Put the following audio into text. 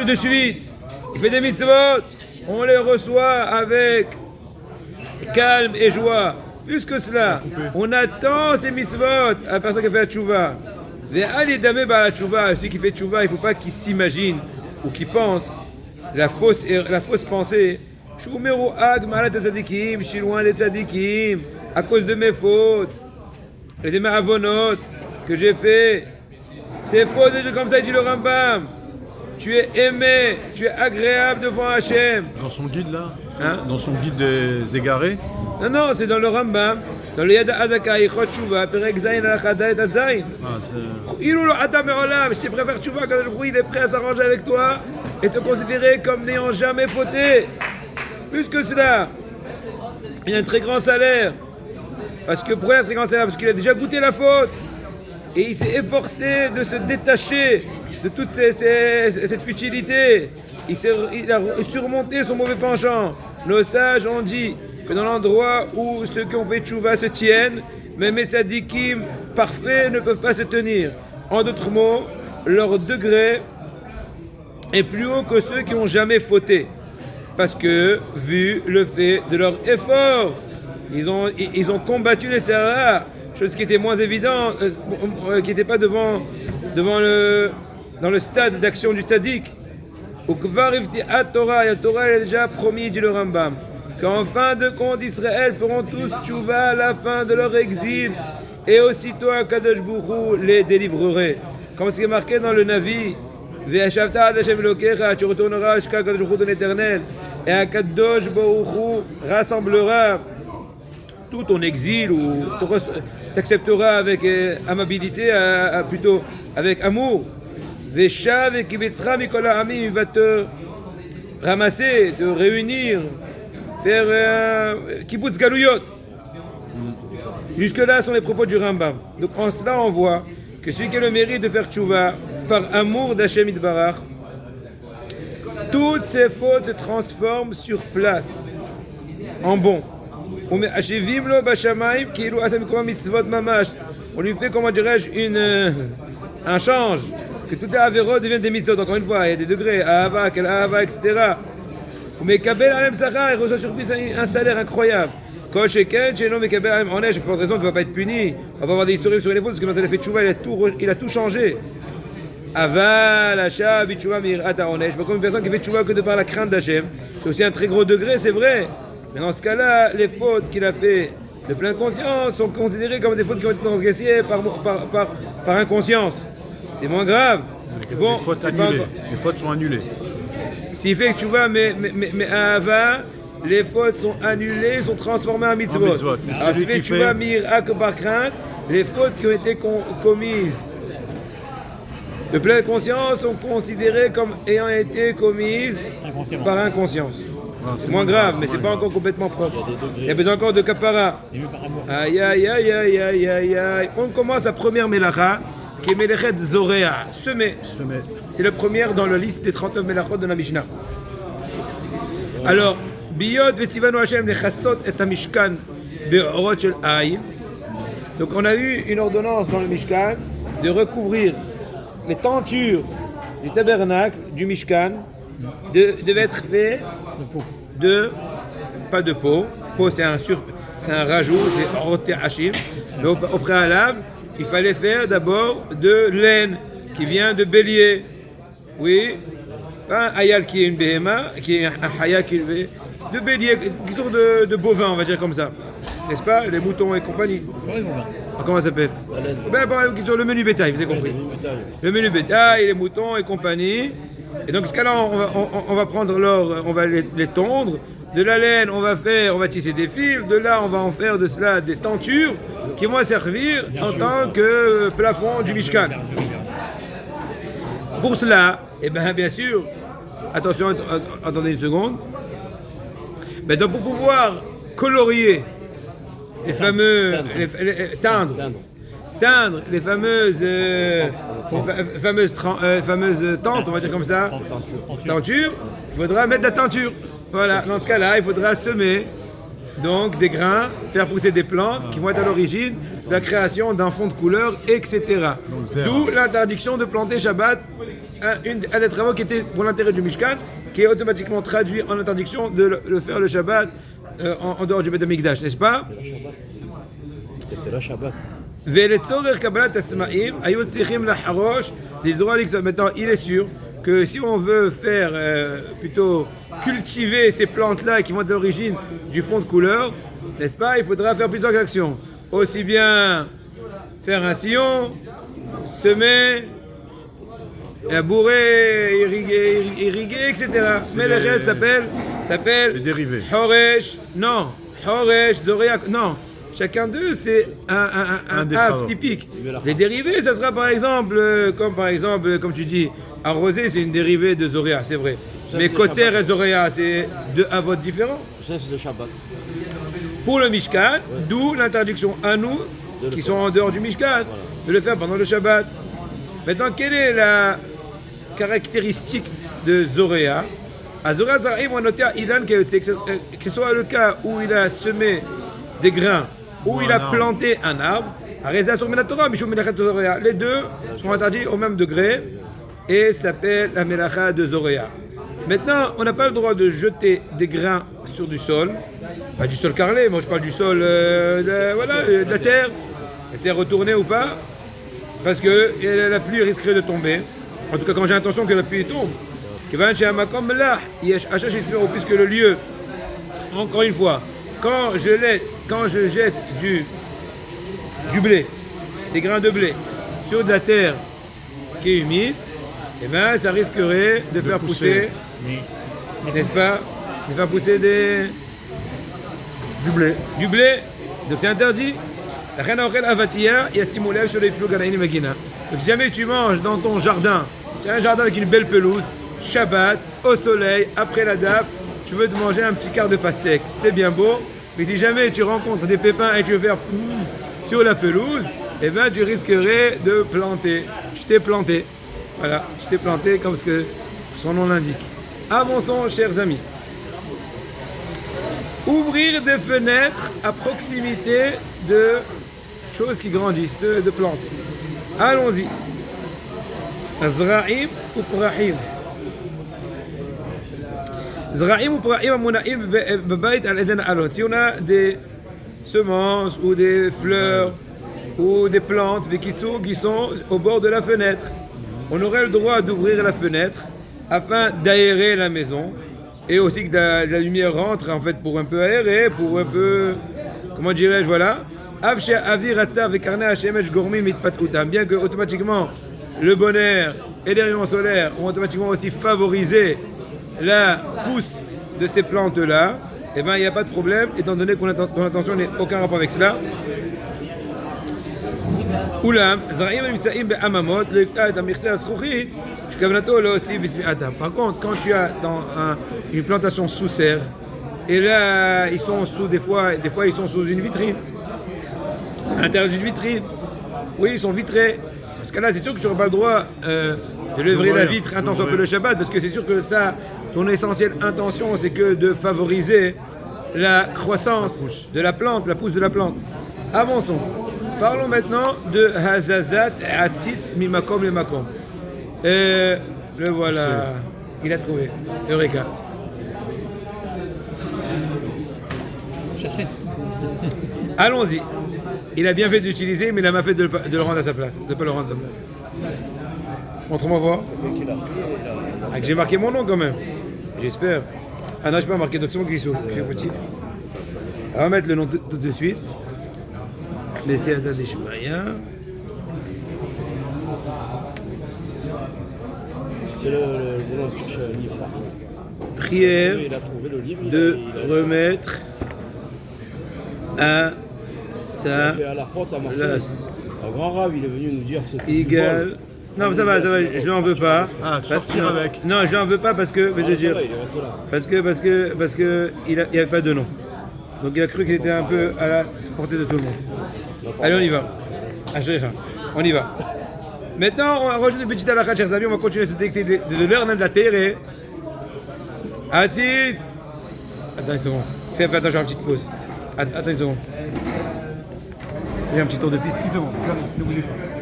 De suite, il fait des mitzvot, on les reçoit avec calme et joie. Plus que cela, on attend ces mitzvot à la personne qui fait la tchouva. Celui qui fait tchouva, il ne faut pas qu'il s'imagine ou qu'il pense la fausse pensée. Je suis loin des tzadikim à cause de mes fautes et de mes avonotes que j'ai fait. C'est faux des gens comme ça, dit le Rambam. Tu es aimé, tu es agréable devant Hachem. Dans son guide là, dans son guide des égarés. Non, c'est dans le Rambam, dans le Yad Azaka, Ichot Tshuva, Perek Zayin Al-Chada et Azayin. Ilou Adam Me'olam, je préfère Tshuva quand il est prêt à s'arranger avec toi et te considérer comme n'ayant jamais fauté. Plus que cela, il a un très grand salaire. Pourquoi il a un très grand salaire? Parce qu'il a déjà goûté la faute et il s'est efforcé de se détacher de toute cette futilité. Il a surmonté son mauvais penchant. Nos sages ont dit que dans l'endroit où ceux qui ont fait tchouva se tiennent, même les tzadikim parfaits ne peuvent pas se tenir. En d'autres mots, leur degré est plus haut que ceux qui n'ont jamais fauté. Parce que, vu le fait de leur effort, ils ont combattu les serras, chose qui était moins évidente, qui n'était pas dans le stade d'action du tzaddik. Au Kvarivti à Torah, et la Torah elle est déjà promis, dit le Rambam, qu'en fin de compte, Israël feront tous tchouva à la fin de leur exil, et aussitôt Akadosh Baruch Hu les délivrerait. Comme ce qui est marqué dans le Navi, Ve'ashavta ad Hashem Elokecha, tu retourneras jusqu'à Akadosh Baruch Hu ton éternel, et Akadosh Baruch Hu rassemblera tout ton exil, ou t'acceptera avec amabilité, plutôt avec amour. Veshav et Kibetzra Mikola Ami, il va te ramasser, te réunir, faire Kibbutz Galouyot. Jusque-là sont les propos du Rambam. Donc en cela, on voit que celui qui a le mérite de faire tchouva par amour d'Hachem Yitbarach, toutes ses fautes se transforment sur place en bon. On lui fait, comment dirais-je, un change, que toutes les avérotes deviennent des mitzvot. Encore une fois, il y a des degrés, ahava, quel ahava, etc. Mais Kabel Alem Sachar, il reçoit sur plus un salaire incroyable. Kol Sheken, Shenom et Kabel Alem Onesh, pour raison qu'il ne va pas être puni, on va pas avoir des historiques sur les fautes, parce que quand il a fait tchouva, il a tout changé. Aval, Hacha, Bitchouva, Mirata Onesh, pas comme une personne qui fait tchouva que de par la crainte d'Hachem. C'est aussi un très gros degré, c'est vrai. Mais dans ce cas-là, les fautes qu'il a fait de pleine conscience sont considérées comme des fautes qui ont été transgressées par inconscience. C'est moins grave. Bon, les fautes sont annulées. S'il fait que tu vois, mais avant, les fautes sont annulées, sont transformées en mitzvot. Alors s'il fait que tu vois, que par crainte, les fautes qui ont été commises de pleine conscience sont considérées comme ayant été commises par inconscience. C'est moins grave, mais c'est pas encore complètement propre. Il y a besoin encore de kapara. Aïe, aïe, aïe, aïe, aïe, aïe, aïe. On commence la première melacha, qui est melechet zorea, semer. C'est la première dans la liste des 39 melachot de la Mishnah. Alors, biyot vetzivanu Hashem lechassot et hamishkan be'orot shel ayin. Donc on a eu une ordonnance dans le Mishkan de recouvrir les tentures du tabernacle, du Mishkan, devait être fait pas de peau. Peau c'est un rajout, c'est roté hachim. Mais au préalable, il fallait faire d'abord de laine qui vient de bélier. Oui, pas un hayal qui est une béhéma, qui est un hayal qui est de bélier, qui sont de bovins, on va dire comme ça. N'est-ce pas? Les moutons et compagnie. Comment ça s'appelle? Qui sont le menu bétail, vous avez compris. Le menu bétail, les moutons et compagnie. Et donc, ce cas-là, on va prendre l'or, on va les tondre. De la laine, on va tisser des fils. De là, on va en faire de cela des tentures qui vont servir en tant que plafond du Mishkan. Pour cela, bien sûr, attention, attendez une seconde. Donc, pour pouvoir colorier les fameux, teindre les fameuses tentes, on va dire comme ça, tentures, il faudra mettre de la teinture. Voilà, dans ce cas-là, il faudra semer donc des grains, faire pousser des plantes qui vont être à l'origine de la création d'un fond de couleur, etc. D'où l'interdiction de planter Shabbat, un des travaux qui était pour l'intérêt du Mishkan, qui est automatiquement traduit en interdiction de le faire le Shabbat en dehors du Beth Amikdash, n'est-ce pas? C'était la Shabbat. Maintenant, il est sûr que si on veut faire plutôt cultiver ces plantes-là qui vont être d'origine du fond de couleur, n'est-ce pas, il faudra faire plusieurs actions. Aussi bien faire un sillon, semer, labourer, irriguer, etc. Mais le reste s'appelle Les dérivés. Horesh, non, Horesh, Zoréa, non. Chacun d'eux, c'est un des havre travaux. typique. Les dérivés, ça sera par exemple, comme tu dis, arroser, c'est une dérivée de Zoréa, c'est vrai. Mais Kotzer et Zoréa, c'est deux havres différents. Ça, c'est le Shabbat. Pour le Mishkan, d'où l'interdiction à nous, qui sont en dehors du Mishkan, de le faire pendant le Shabbat. Maintenant, quelle est la caractéristique de Zoréa? À Zoréa, Zaraïm, on a noté à Ilan que ce soit le cas où il a semé des grains, où il a planté un arbre, les deux sont interdits au même degré et s'appelle la Melacha de Zoréa. Maintenant, on n'a pas le droit de jeter des grains sur du sol, pas du sol carrelé, moi je parle du sol de la terre retournée ou pas, parce que la pluie risquerait de tomber. En tout cas, quand j'ai l'intention que la pluie tombe, puisque le lieu, encore une fois, quand je jette du blé, des grains de blé, sur de la terre qui est humide, eh bien, ça risquerait de faire pousser, n'est-ce pas, de faire pousser Du blé. du blé. Donc c'est interdit. Donc si jamais tu manges dans ton jardin, tu as un jardin avec une belle pelouse, Shabbat, au soleil, après la DAF, tu veux te manger un petit quart de pastèque, c'est bien beau, mais si jamais tu rencontres des pépins et tu veux faire sur la pelouse, eh bien tu risquerais de planter. Je t'ai planté. Voilà, je t'ai planté comme ce que son nom l'indique. Avançons, chers amis. Ouvrir des fenêtres à proximité de choses qui grandissent, de plantes. Allons-y. Zra'im ou Prahim. Zra'im ou Prahim amuna'im bebayt al-eden alon. Si on a des semences ou des fleurs ou des plantes qui sont au bord de la fenêtre, on aurait le droit d'ouvrir la fenêtre afin d'aérer la maison et aussi que la lumière rentre en fait pour un peu aérer, pour un peu, comment dirais-je, voilà. Bien que automatiquement le bon air et les rayons solaires vont automatiquement aussi favoriser la pousse de ces plantes-là, et bien il n'y a pas de problème, étant donné que ton intention n'a aucun rapport avec cela. Par contre, quand tu as dans une plantation sous serre, et là ils sont sous des fois ils sont sous une vitrine, à l'intérieur d'une vitrine, oui ils sont vitrés, parce que là c'est sûr que tu n'auras pas le droit de lever la vitre un temps soit peu le Shabbat, parce que c'est sûr que ça, ton essentielle intention c'est que de favoriser la croissance de la plante, la pousse de la plante. Avançons. Parlons maintenant de Hazazat Atzitz Mimakom le Makom. Le voilà. Il a trouvé. Eureka. Allons-y. Il a bien fait d'utiliser, mais il a mal fait de le rendre à sa place. De ne pas le rendre à sa place. Montre-moi voir. Ah, que j'ai marqué mon nom quand même. J'espère. Ah non, je n'ai pas marqué d'option glissou. Je suis fautif. On va mettre le nom tout de suite. Laissez un tas des Shmaïa. C'est le nom du livre. Prière Il a trouvé le livre, de remettre à sa à la faute à Marseille. place Un grand rave, il est venu nous dire ce qu'il égale. Non, mais ça va, je n'en veux pas. Ah, sortir non, avec. Non, je n'en veux pas parce que, je vais te dire, Il est resté là. parce que il n'y avait pas de nom. Donc il a cru qu'il était un peu à la portée de tout le monde. Allez, on y va. On y va. Maintenant, on rajoute une petite halakha, chers amis, on va continuer à se détecter de l'heure de la terre. Attends une seconde. Fais attention à une petite pause. Attends une seconde. J'ai un petit tour de piste. Une seconde, ne bougez pas.